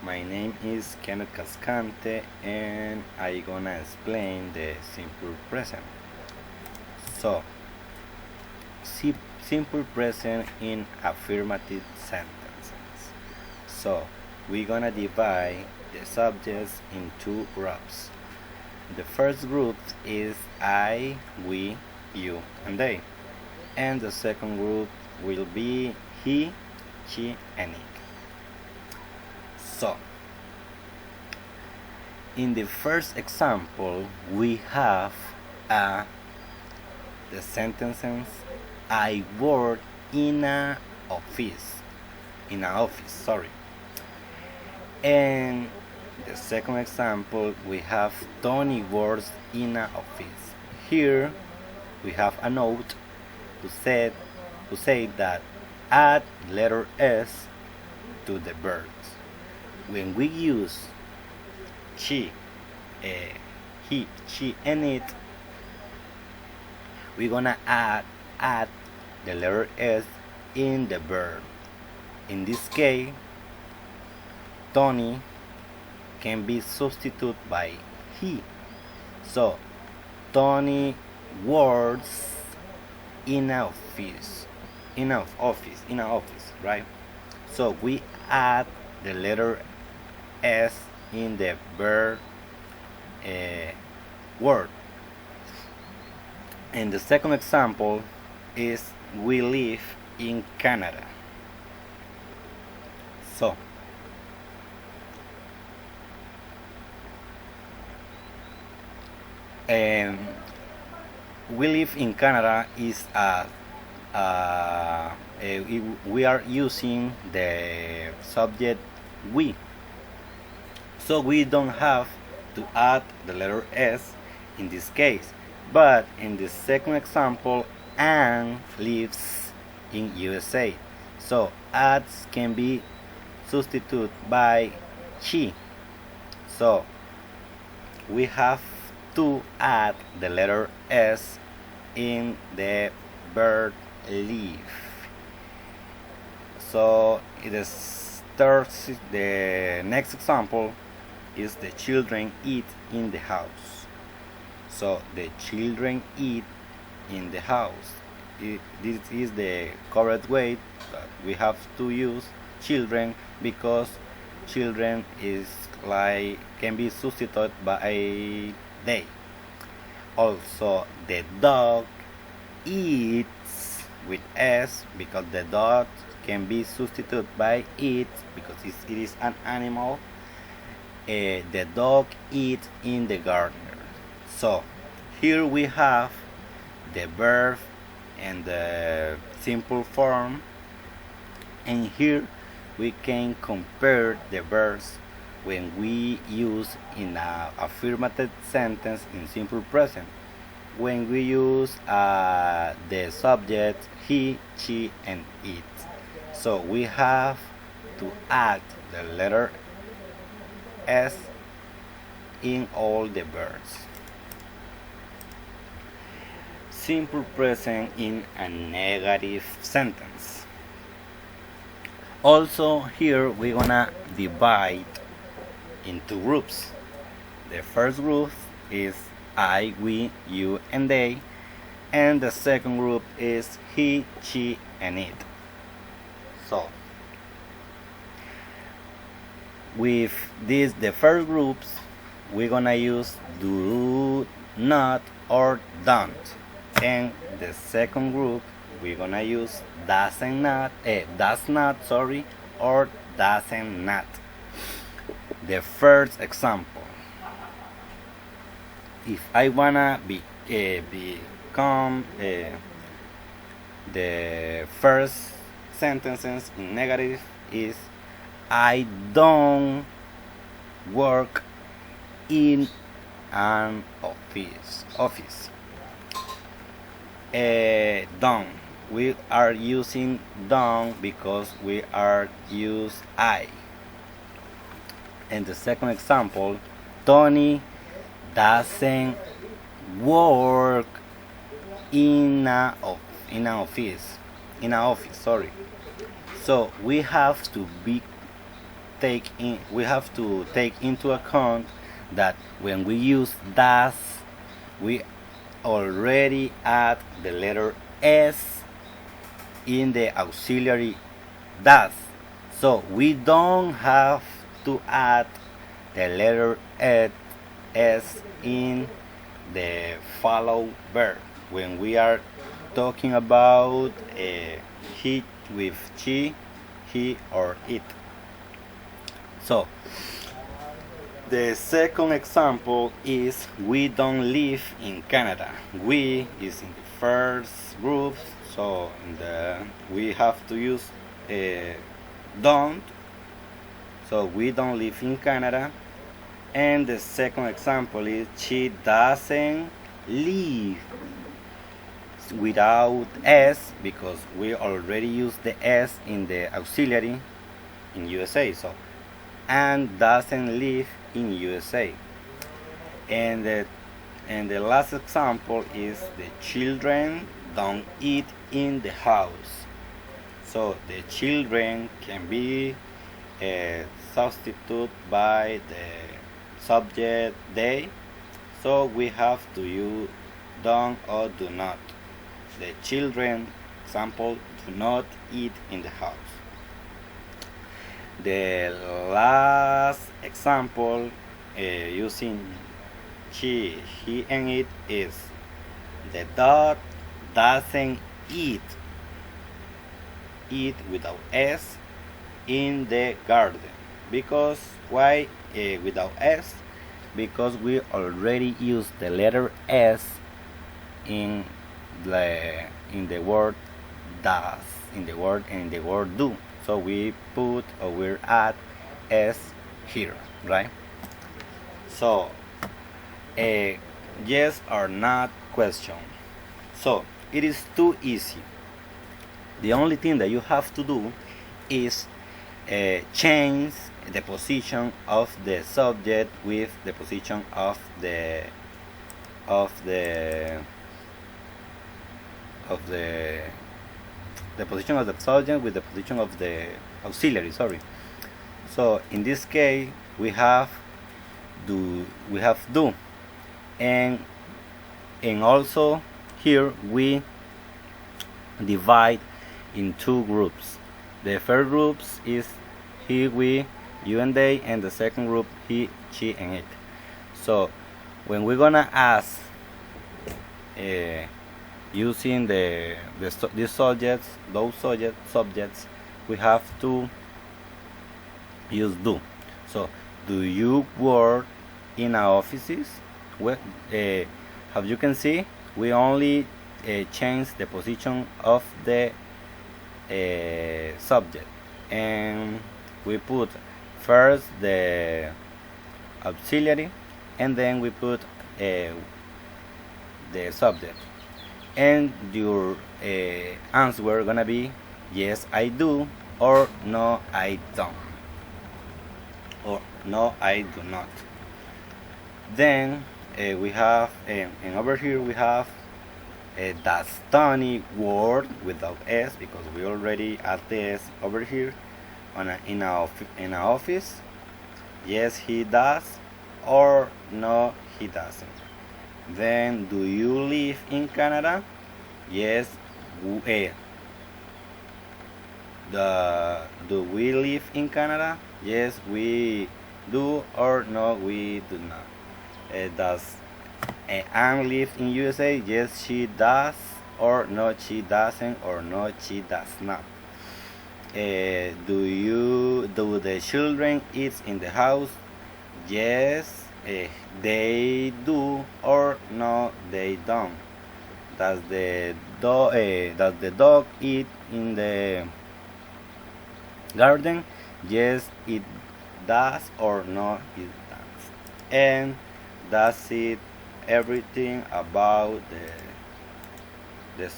my name is Kenneth Cascante and I gonna explain the simple present. So, simple present in affirmative sentences. So, we're gonna divide the subjects in two groups. The first group is I, we, you, and they. And the second group will be he, she, and it. So, in the first example, we have the sentences I work in a office. In an office, sorry. And the second example, we have Tony works in an office. Here, we have a note to say that add letter S to the verbs. When we use she, he, she, and it, we're gonna add the letter S in the verb. In this case, Tony can be substituted by he. So, Tony works in an office, right? So we add the letter S in the verb word. And the second example is we live in Canada. So we live in Canada is we are using the subject we. So we don't have to add the letter S in this case. But in the second example, Anne lives in USA. So adds can be substituted by she. So we have to add the letter S in the verb live. So the next example is the children eat in the house. So the children eat in the house. This is the correct way that we have to use children because children is can be substituted by they. Also, the dog eats with S because the dog can be substituted by it because it is an animal. The dog eats in the garden. So here we have the verb and the simple form, and here we can compare the verbs when we use in an affirmative sentence in simple present. When we use the subject he, she, and it. So we have to add the letter S in all the verbs. Simple present in a negative sentence. Also here we're gonna divide into groups. The first group is I, we, you, and they, and the second group is he, she, and it. So with the first groups, we're gonna use do not or don't, and the second group we're gonna use does not, or doesn't not. The first example: if I wanna become the first sentences in negative is I don't work in an office. Don't. We are using don't because we are use I. And the second example, Tony doesn't work in an office. Sorry. So we have to be take into account that when we use does, we already add the letter s in the auxiliary does, so we don't have to add the letter s in the follow verb when we are talking about he with she, he, or it. So the second example is we don't live in Canada. We is in the first group, so we have to use don't. So we don't live in Canada. And the second example is she doesn't live without s, because we already used the s in the auxiliary in USA. So and doesn't live in USA. And the last example is the children don't eat in the house. So the children can be substituted by the subject they, so we have to use don't or do not. The children, example, do not eat in the house. The last example using she, he, and it is the dog doesn't eat without s in the garden. Because why without s? Because we already used the letter s in the word does, in the word do. So we put or we add s here, right? So yes or not question. So it is too easy. The only thing that you have to do is change the position of the subject with the position of the position of the subject with the position of the auxiliary, sorry. So in this case we have do, and also here we divide in two groups. The first group is he, we, you, and they, and the second group he, she, and it. So when we're gonna ask using these subjects, we have to use do. So do you work in our offices? Well, as you can see, we only change the position of the subject, and we put first the auxiliary and then we put the subject, and your answer gonna be yes I do, or no I don't, or no I do not. Then we have and over here we have does Tony work without s, because we already add the s over here in our office. Yes he does, or no he doesn't. Then do you live in Canada? Yes. Do we live in Canada? Yes we do, or no we do not. Does Anne live in USA? Yes she does, or no she doesn't, or no she does not. Do the children eat in the house? Yes they do, or no they don't. Does the dog eat in the garden? Yes it does, or no it does. And that's it, everything about the